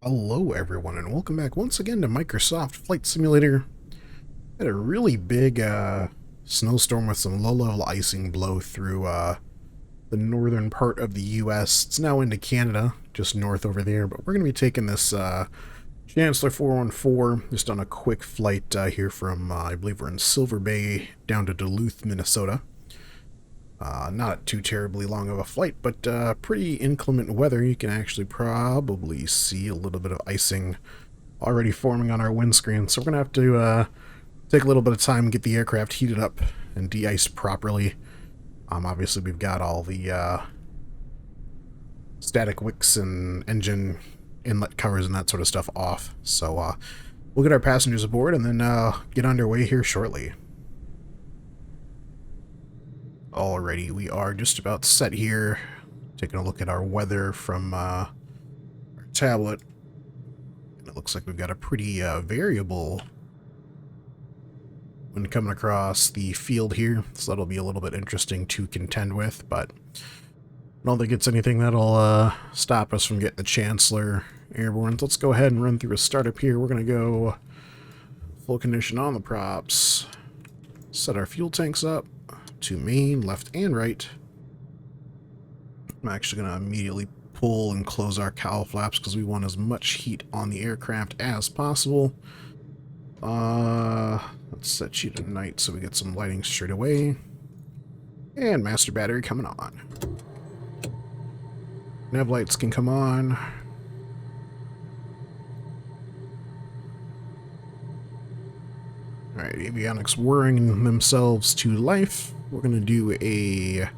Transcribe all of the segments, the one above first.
Hello everyone and welcome back once again to Microsoft Flight Simulator. Had a really big snowstorm with some low-level icing blow through the northern part of the US. It's now into Canada, just north over there, but we're going to be taking this Chancellor 414 just on a quick flight here from, I believe we're in Silver Bay down to Duluth, Minnesota. Not too terribly long of a flight, but pretty inclement weather. You can actually probably see a little bit of icing already forming on our windscreen. So we're going to have to take a little bit of time and get the aircraft heated up and de-iced properly. Obviously, we've got all the static wicks and engine inlet covers and that sort of stuff off. So we'll get our passengers aboard and then get underway here shortly. Alrighty, we are just about set here. Taking a look at our weather from our tablet. And it looks like we've got a pretty variable when coming across the field here. So that'll be a little bit interesting to contend with, but I don't think it's anything that'll stop us from getting the Chancellor airborne. So let's go ahead and run through a startup here. We're going to go full condition on the props. Set our fuel tanks up to main, left, and right. I'm actually going to immediately pull and close our cowl flaps because we want as much heat on the aircraft as possible. Let's set you to night so we get some lighting straight away. And master battery coming on. Nav lights can come on. Alright, avionics whirring themselves to life. We're going to do a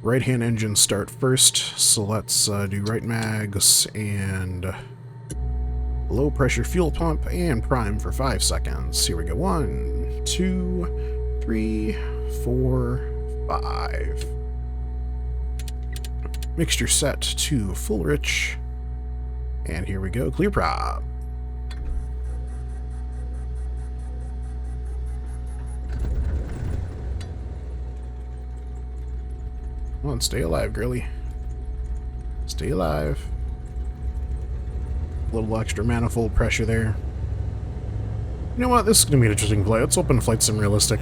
right-hand engine start first, so let's do right mags and low-pressure fuel pump and prime for 5 seconds. Here we go. 1, 2, 3, 4, 5. Mixture set to full rich. And here we go. Clear prop. Come on, stay alive, girly. Stay alive. A little extra manifold pressure there. You know what? This is going to be an interesting play. Let's open Flight Sim Realistic.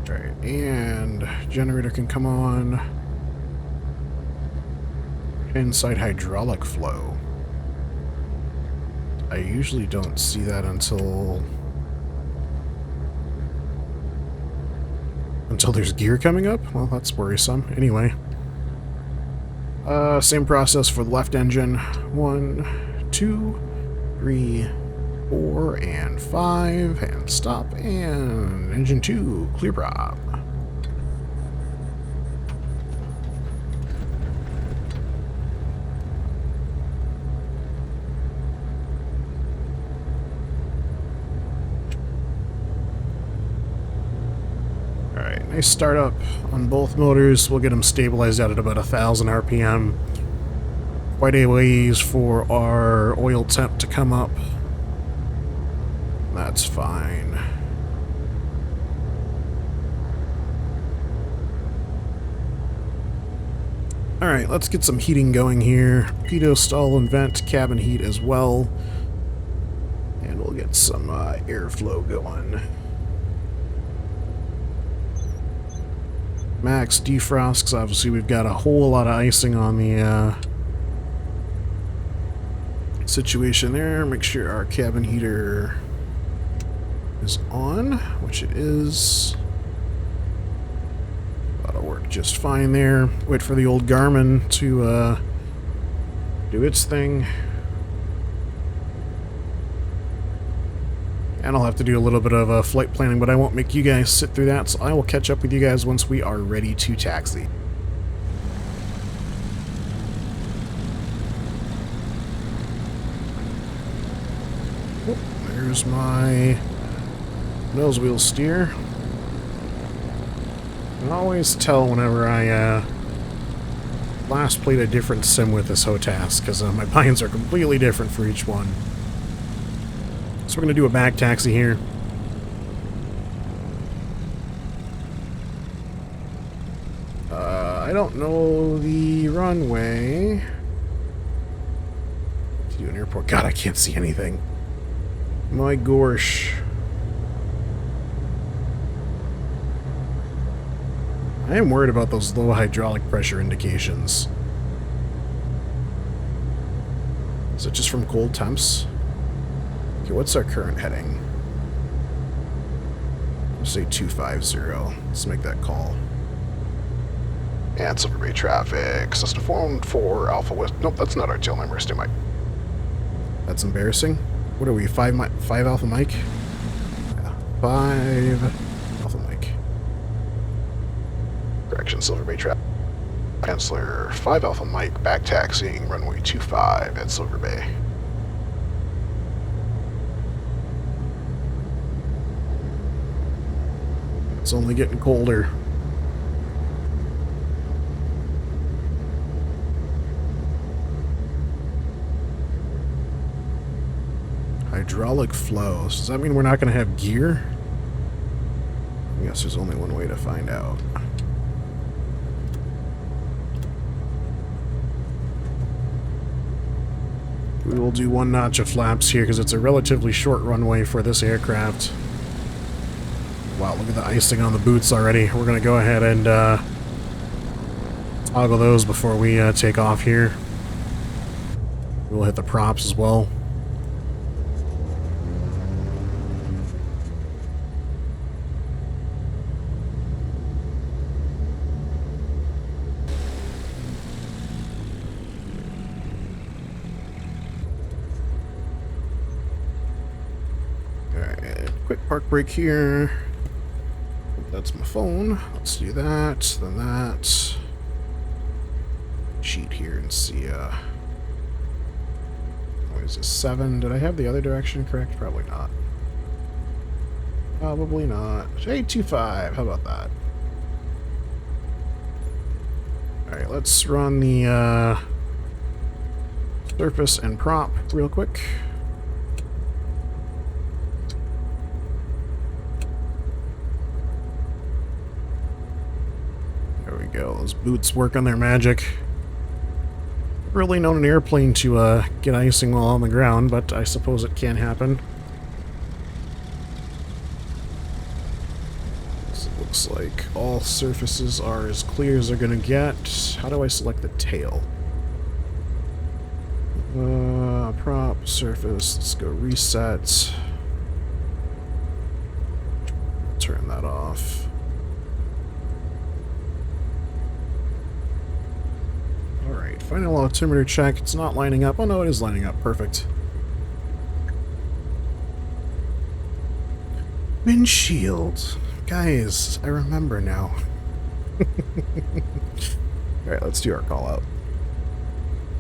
Alright, and generator can come on. Inside hydraulic flow. I usually don't see that until there's gear coming up? Well, that's worrisome. Anyway. Same process for the left engine. 1, 2, 3, 4, and 5. And stop. And engine 2. Clear prop. Nice startup on both motors. We'll get them stabilized out at about 1,000 RPM. Quite a ways for our oil temp to come up. That's fine. Alright, let's get some heating going here. Pitot, stall, and vent, cabin heat as well. And we'll get some airflow going. Max defrost, because obviously we've got a whole lot of icing on the situation there. Make sure our cabin heater is on, which it is. That'll work just fine there. Wait for the old Garmin to do its thing. And I'll have to do a little bit of flight planning, but I won't make you guys sit through that, so I will catch up with you guys once we are ready to taxi. Oh, there's my nose wheel steer. I can always tell whenever I last played a different sim with this HOTAS, because my binds are completely different for each one. So we're going to do a back taxi here. I don't know the runway. To do an airport. God, I can't see anything. My gosh. I am worried about those low hydraulic pressure indications. Is it just from cold temps? Okay, what's our current heading? Let's say 250. Let's make that call. And Silver Bay traffic. Cessna 414 Alpha West. Nope, that's not our tail number. Stay Mike. That's embarrassing. What are we? 5 Alpha Mike? Yeah. 5 Alpha Mike. Correction, Silver Bay traffic. Chancellor 5 Alpha Mike back taxiing runway 25 at Silver Bay. It's only getting colder. Hydraulic flows. Does that mean we're not going to have gear? I guess there's only one way to find out. We will do 1 notch of flaps here because it's a relatively short runway for this aircraft. Wow, look at the icing on the boots already. We're going to go ahead and toggle those before we take off here. We'll hit the props as well. Quick park brake here. That's my phone. Let's do that. Then that. Cheat here and see. What is this? 7? Did I have the other direction correct? Probably not. Probably not. 825. How about that? Alright, let's run the surface and prop real quick. Go. Those boots work on their magic. Really known an airplane to get icing while on the ground, but I suppose it can happen. So it looks like all surfaces are as clear as they're gonna get. How do I select the tail? Prop, surface, let's go reset. Turn that off. Alright, final altimeter check. It's not lining up. Oh no, it is lining up. Perfect. Windshield. Guys, I remember now. Alright, let's do our call out.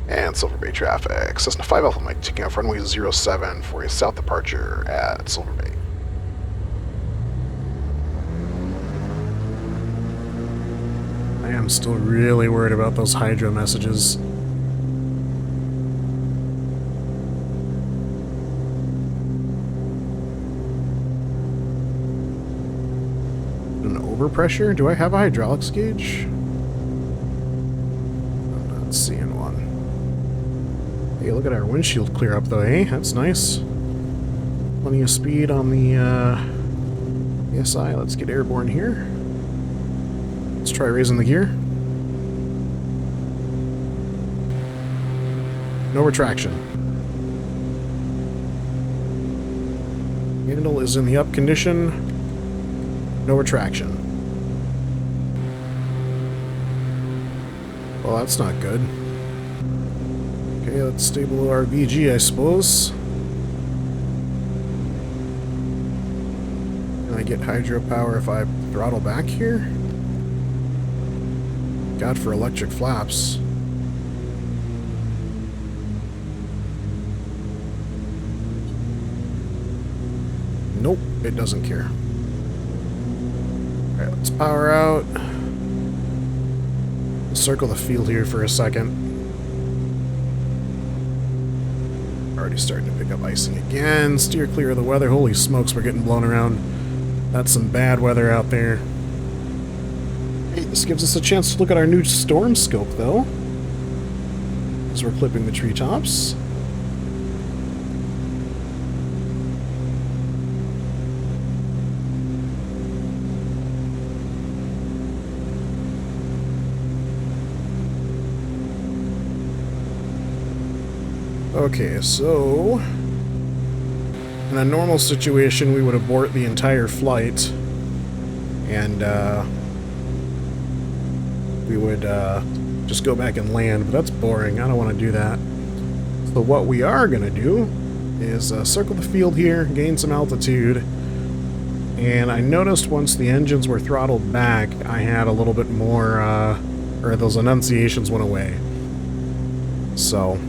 And Silver Bay traffic. Cessna 5 Alpha Mike taking off runway 07 for a south departure at Silver Bay. I am still really worried about those hydro messages. An overpressure? Do I have a hydraulics gauge? I'm not seeing one. Hey, look at our windshield clear up though, eh? That's nice. Plenty of speed on the PSI. Let's get airborne here. Let's try raising the gear. No retraction. Handle is in the up condition. No retraction. Well, that's not good. Okay, let's stay below our VG, I suppose. Can I get hydropower if I throttle back here? God, for electric flaps. Nope, it doesn't care. Alright, let's power out. We'll circle the field here for a second. Already starting to pick up icing again. Steer clear of the weather. Holy smokes, we're getting blown around. That's some bad weather out there. Hey, this gives us a chance to look at our new storm scope, though. as we're clipping the treetops. Okay, so in a normal situation, we would abort the entire flight, and we would just go back and land, but that's boring. I don't want to do that. So what we are going to do is circle the field here, gain some altitude, and I noticed once the engines were throttled back, I had a little bit more, or those enunciations went away. So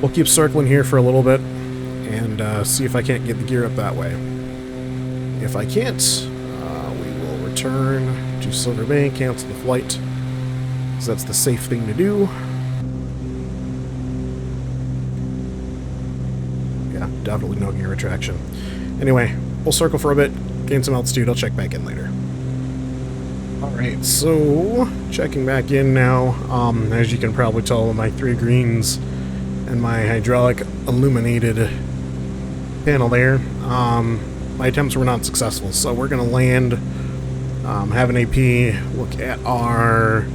we'll keep circling here for a little bit and see if I can't get the gear up that way. If I can't, we will return to Silver Bay, cancel the flight, because that's the safe thing to do. Yeah, definitely no gear retraction. Anyway, we'll circle for a bit, gain some altitude, I'll check back in later. Alright, so checking back in now. As you can probably tell with my 3 greens and my hydraulic illuminated panel there, my attempts were not successful, so we're going to land, have an AP, look at our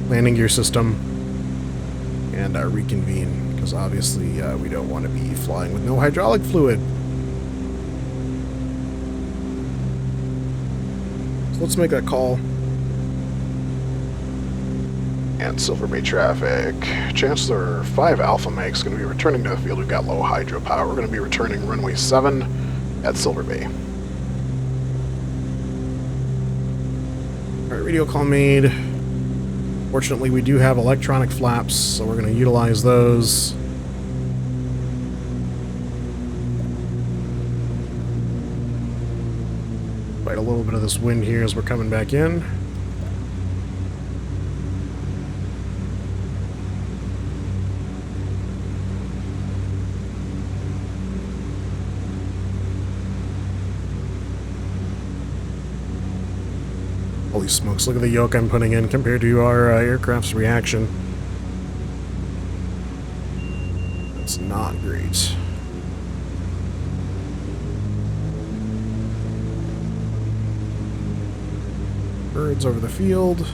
landing gear system, and reconvene, because obviously we don't want to be flying with no hydraulic fluid. So let's make that call. And Silver Bay traffic. Chancellor 5 Alpha Mike's going to be returning to the field. We've got low hydropower. We're going to be returning runway 7 at Silver Bay. Alright, radio call made. Fortunately, we do have electronic flaps, so we're going to utilize those. Fight a little bit of this wind here as we're coming back in. Holy smokes, look at the yoke I'm putting in compared to our aircraft's reaction. That's not great. Birds over the field.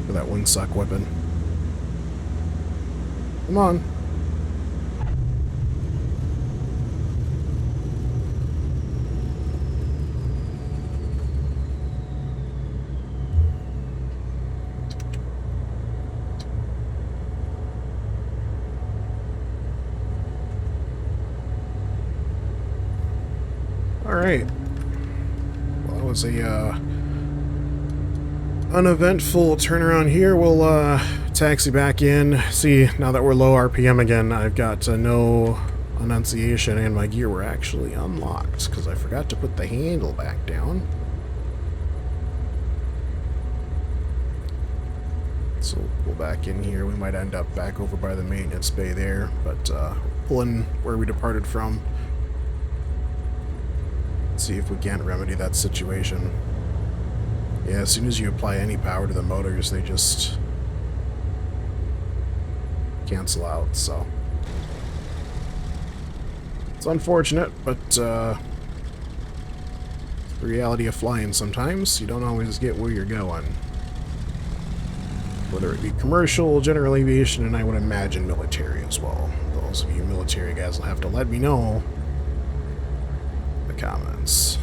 That windsock weapon. Come on. All right. Well, that was a uneventful turnaround here. We'll taxi back in. See, now that we're low RPM again, I've got no enunciation and my gear were actually unlocked because I forgot to put the handle back down. So we'll back in here. We might end up back over by the maintenance bay there, but pulling where we departed from. See if we can't remedy that situation. Yeah, as soon as you apply any power to the motors, they just cancel out, so. It's unfortunate, but it's the reality of flying sometimes. You don't always get where you're going. Whether it be commercial, general aviation, and I would imagine military as well. Those of you military guys will have to let me know in the comments.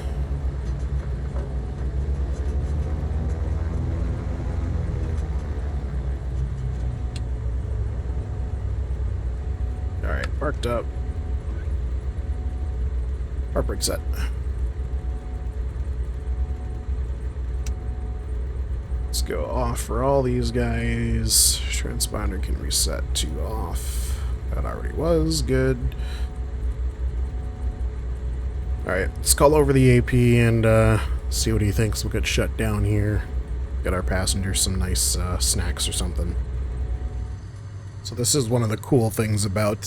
Alright, parked up. Park brake set. Let's go off for all these guys. Transponder can reset to off. That already was good. Alright, let's call over the AP and see what he thinks will get shut down here. get our passengers some nice snacks or something. So this is one of the cool things about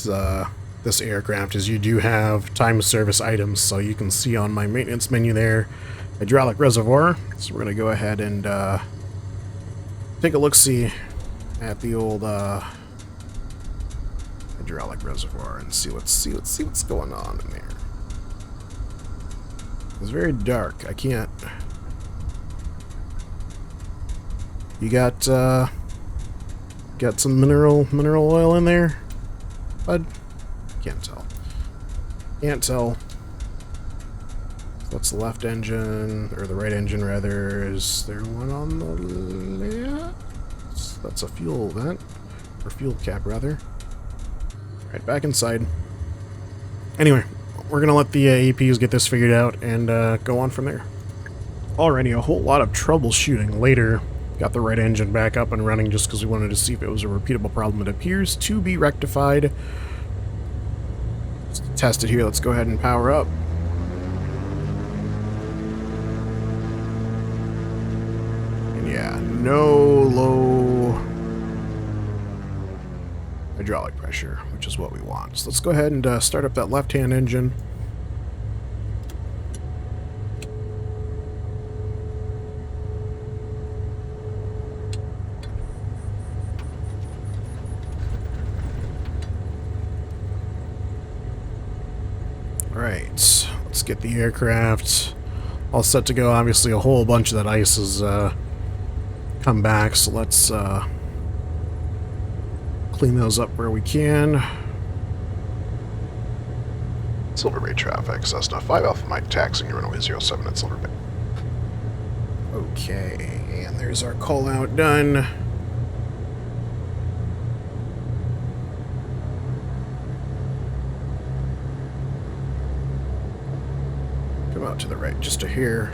this aircraft is you do have time service items. So you can see on my maintenance menu there, hydraulic reservoir. So we're going to go ahead and take a look-see at the old hydraulic reservoir and see what's going on in there. It's very dark. I can't. You got some mineral oil in there, bud? Can't tell. Can't tell. That's the left engine, or the right engine rather. Is there one on the left? That's a fuel vent, or fuel cap rather. Right, back inside. Anyway, we're gonna let the APs get this figured out and go on from there. Alrighty, a whole lot of troubleshooting later. Got the right engine back up and running just because we wanted to see if it was a repeatable problem. It appears to be rectified. Let's test it here. Let's go ahead and power up. And yeah, no low hydraulic pressure, which is what we want. So let's go ahead and start up that left-hand engine. Alright, let's get the aircraft all set to go. Obviously a whole bunch of that ice has come back, so let's clean those up where we can. Silver Bay traffic, Cessna 5 Alpha Mike taxiing runway 07 at Silver Bay. Okay, and there's our call out done. Come out to the right just a hair.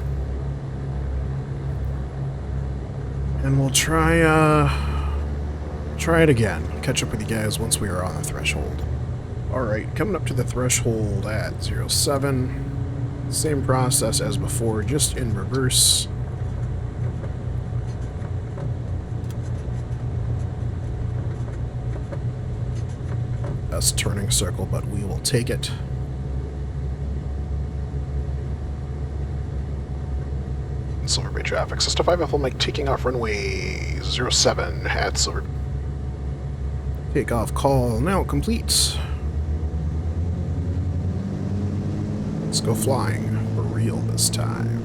And we'll try it again. Catch up with you guys once we are on the threshold. Alright, coming up to the threshold at 07. Same process as before, just in reverse. That's turning circle, but we will take it. Silver Bay traffic, Cessna 5 Alpha Mike taking off runway 07 at Silver Bay. Takeoff call now complete. Let's go flying for real this time.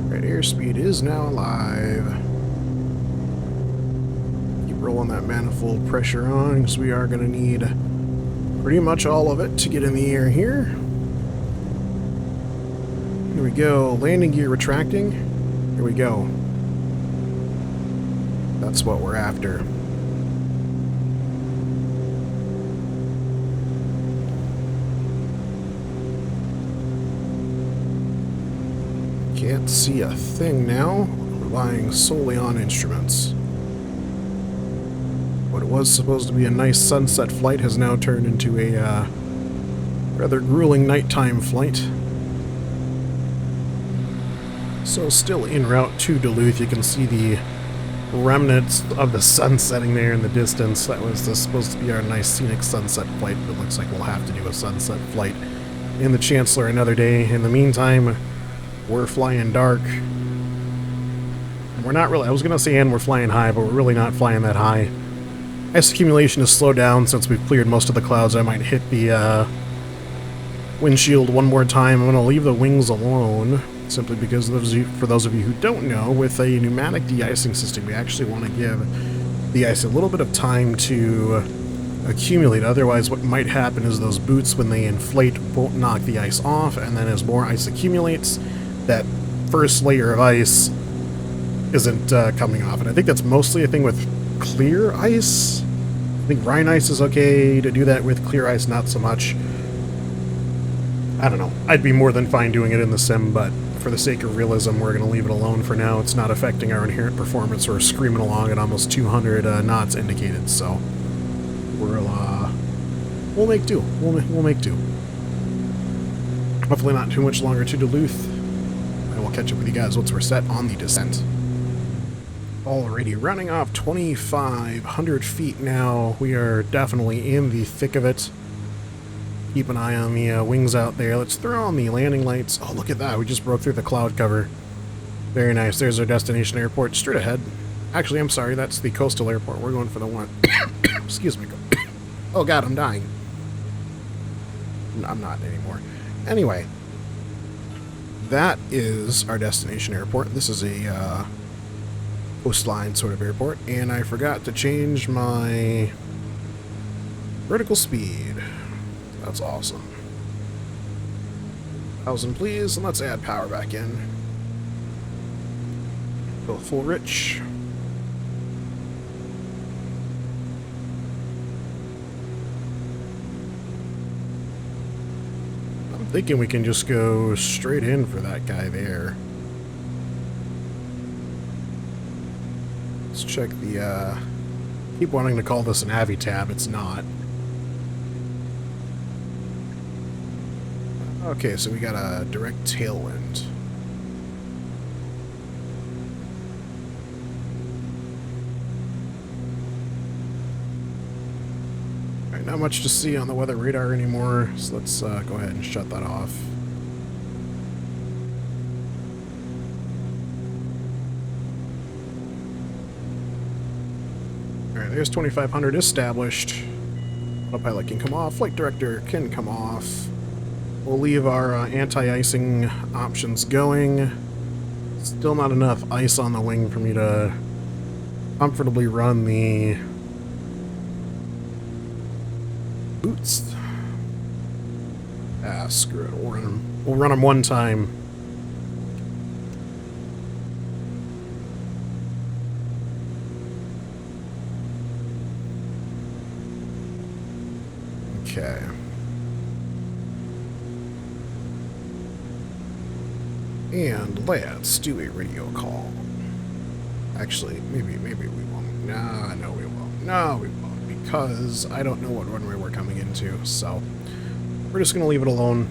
Right, airspeed is now alive. Keep rolling that manifold pressure on because we are going to need pretty much all of it to get in the air here. Here we go. Landing gear retracting. Here we go. That's what we're after. Can't see a thing now. Relying solely on instruments. What was supposed to be a nice sunset flight has now turned into a rather grueling nighttime flight. So still en route to Duluth, you can see the remnants of the sun setting there in the distance. That was supposed to be our nice scenic sunset flight, but it looks like we'll have to do a sunset flight in the Chancellor another day. In the meantime, we're flying dark. We're not really, I was going to say and we're flying high, but we're really not flying that high. Ice accumulation has slowed down since we've cleared most of the clouds. I might hit the windshield one more time. I'm going to leave the wings alone. Simply because, for those of you who don't know, with a pneumatic de-icing system, we actually want to give the ice a little bit of time to accumulate. Otherwise, what might happen is those boots, when they inflate, won't knock the ice off, and then as more ice accumulates, that first layer of ice isn't coming off. And I think that's mostly a thing with clear ice. I think brine ice is okay to do that with, clear ice not so much. I don't know. I'd be more than fine doing it in the sim, but for the sake of realism, we're going to leave it alone for now. It's not affecting our inherent performance. We're screaming along at almost 200 knots indicated, so we'll we'll make do. We'll make do. Hopefully not too much longer to Duluth. I will catch up with you guys once we're set on the descent. Alrighty, running off 2,500 feet now. We are definitely in the thick of it. Keep an eye on the wings out there. Let's throw on the landing lights. Oh, look at that. We just broke through the cloud cover. Very nice. There's our destination airport straight ahead. Actually, I'm sorry. That's the coastal airport. We're going for the one. Excuse me. Oh, God, I'm dying. I'm not anymore. Anyway, that is our destination airport. This is a coastline sort of airport. And I forgot to change my vertical speed. That's awesome. 1,000 please, and let's add power back in. Go full rich. I'm thinking we can just go straight in for that guy there. Let's check the, keep wanting to call this an Avi tab, it's not. Okay, so we got a direct tailwind. Alright, not much to see on the weather radar anymore, so let's go ahead and shut that off. Alright, there's 2,500 established. Autopilot can come off, flight director can come off. We'll leave our anti-icing options going. Still not enough ice on the wing for me to comfortably run the boots. Ah, screw it. We'll run them one time. Okay. And let's do a radio call. Actually, maybe we won't. Nah, no we won't. No, we won't. Because I don't know what runway we're coming into, so we're just going to leave it alone.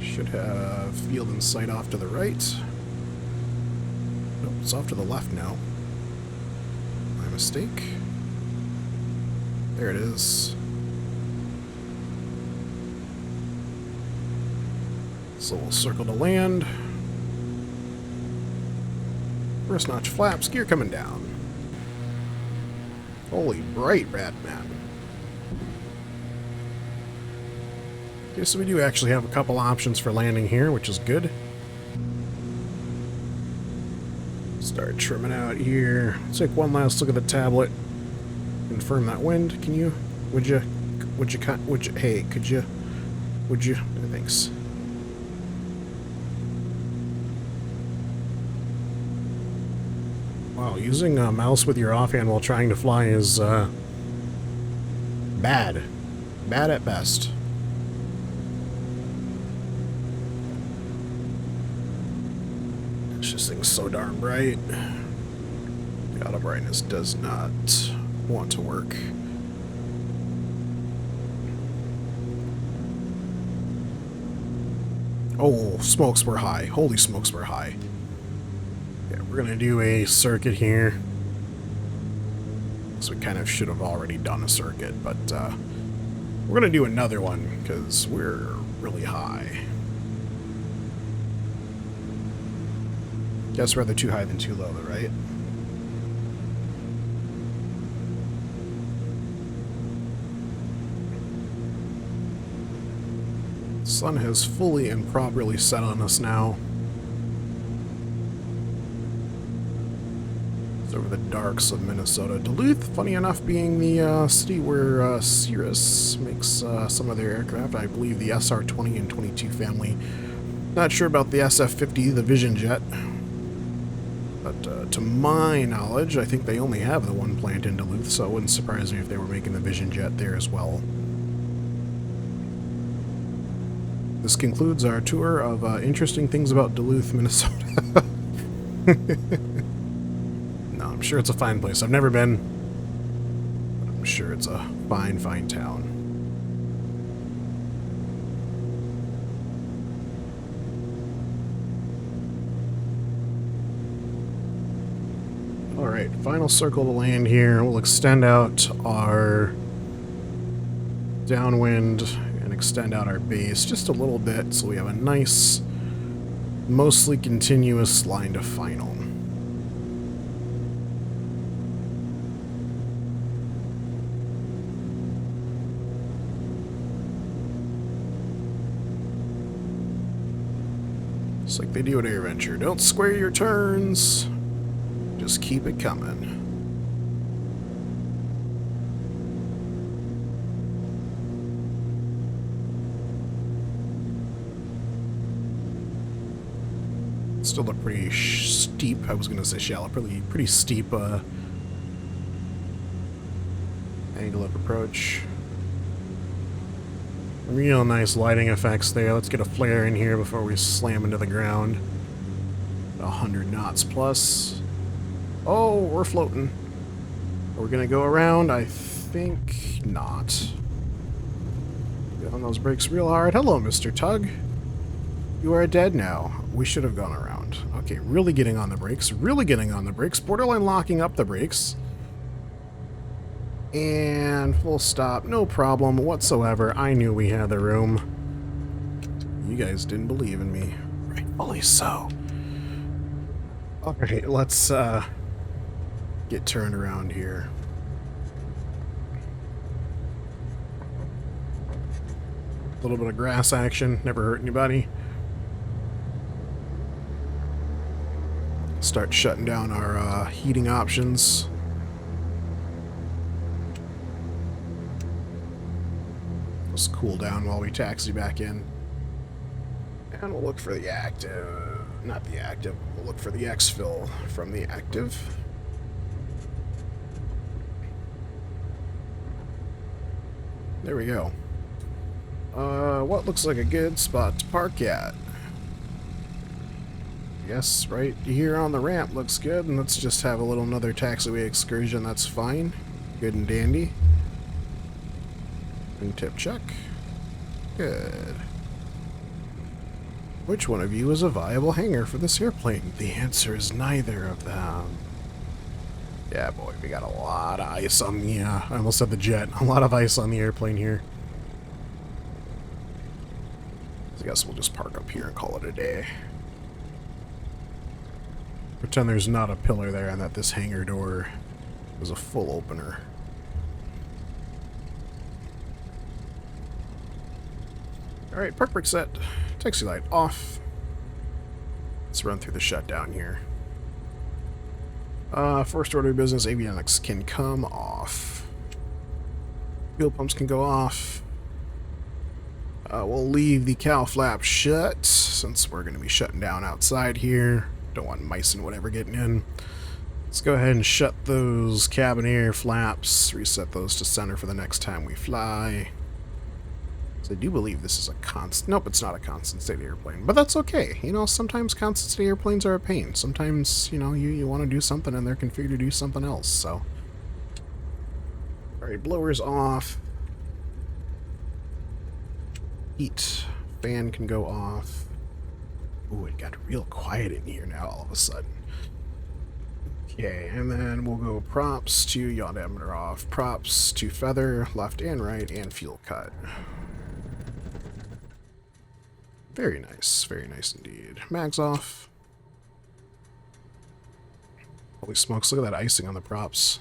Should have field in sight off to the right. Nope, it's off to the left now. My mistake. There it is. So we'll circle to land. First notch flaps, gear coming down. Holy bright rat man. Okay, so we do actually have a couple options for landing here, which is good. Start trimming out here. Let's take one last look at the tablet. Confirm that wind. Can you? Would you? Hey, could you? Would you? Thanks. Wow, using a mouse with your offhand while trying to fly is bad. Bad at best. This thing's so darn bright. The auto brightness does not want to work. Oh, smokes were high. Holy smokes were high. Yeah, we're gonna do a circuit here. So we kind of should have already done a circuit, but we're gonna do another one because we're really high. Guess rather too high than too low, though, right? Sun has fully and properly set on us now. It's over the darks of Minnesota. Duluth, funny enough, being the city where Cirrus makes some of their aircraft. I believe the SR-20 and 22 family. Not sure about the SF-50, the Vision Jet. But to my knowledge, I think they only have the one plant in Duluth, so it wouldn't surprise me if they were making the Vision Jet there as well. This concludes our tour of interesting things about Duluth, Minnesota. No, I'm sure it's a fine place. I've never been, but I'm sure it's a fine, fine town. Alright, final circle to land here. We'll extend out our downwind and extend out our base just a little bit so we have a nice, mostly continuous line to final. Just like they do at AirVenture. Don't square your turns. Just keep it coming. Still a pretty steep, I was going to say shallow, pretty steep angle of approach. Real nice lighting effects there. Let's get a flare in here before we slam into the ground. 100 knots plus. Oh, we're floating. Are we going to go around? I think not. Get on those brakes real hard. Hello, Mr. Tug. You are dead now. We should have gone around. Okay, really getting on the brakes. Really getting on the brakes. Borderline locking up the brakes. And full stop. No problem whatsoever. I knew we had the room. You guys didn't believe in me. Rightfully so. Alright, let's get turned around here. A little bit of grass action. Never hurt anybody. Start shutting down our heating options. Let's cool down while we taxi back in. And we'll look for the active. Not the active. We'll look for the exfil from the active. There we go. What looks like a good spot to park at? Yes, right here on the ramp looks good, and let's just have a little another taxiway excursion. That's fine. Good and dandy. Tip check. Good. Which one of you is a viable hangar for this airplane? The answer is neither of them. Yeah, boy, we got a lot of ice on the, I almost said the jet. A lot of ice on the airplane here. So I guess we'll just park up here and call it a day. Pretend there's not a pillar there and that this hangar door is a full opener. Alright, park brake set. Taxi light off. Let's run through the shutdown here. First order of business, avionics can come off. Fuel pumps can go off. We'll leave the cowl flap shut since we're going to be shutting down outside here. Don't want mice and whatever getting in. Let's go ahead and shut those cabin air flaps. Reset those to center for the next time we fly. I do believe this is a constant... Nope, it's not a constant state airplane. But that's okay. You know, sometimes constant state airplanes are a pain. Sometimes, you know, you want to do something and they're configured to do something else, so... Alright, blowers off. Heat. Fan can go off. Ooh, it got real quiet in here now all of a sudden. Okay, and then we'll go props to yaw diameter off. Props to feather, left and right, and fuel cut. Very nice indeed. Mags off. Holy smokes, look at that icing on the props.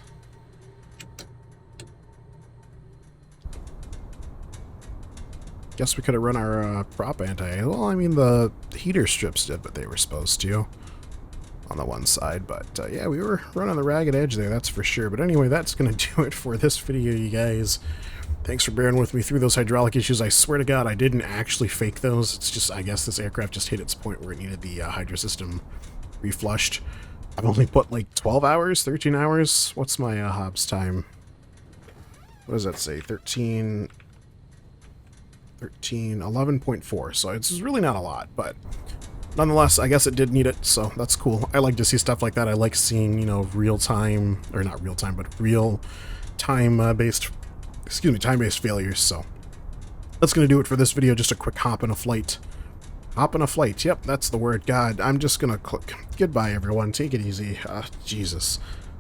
Guess we could have run our prop anti. Well, I mean, the heater strips did what they were supposed to on the one side, but yeah, we were running the ragged edge there, that's for sure. But anyway, that's going to do it for this video, you guys. Thanks for bearing with me through those hydraulic issues. I swear to God, I didn't actually fake those. It's just, I guess this aircraft just hit its point where it needed the hydro system reflushed. I've only put like 12 hours, 13 hours. What's my Hobbs time? What does that say? 11.4. So it's really not a lot, but nonetheless, I guess it did need it, so that's cool. I like to see stuff like that. I like seeing, you know, real-time, or not real-time, but real-time-based, time-based failures, so. That's going to do it for this video, just a quick hop in a flight. Hop in a flight, yep, that's the word. God, I'm just going to click. Goodbye, everyone. Take it easy. Jesus.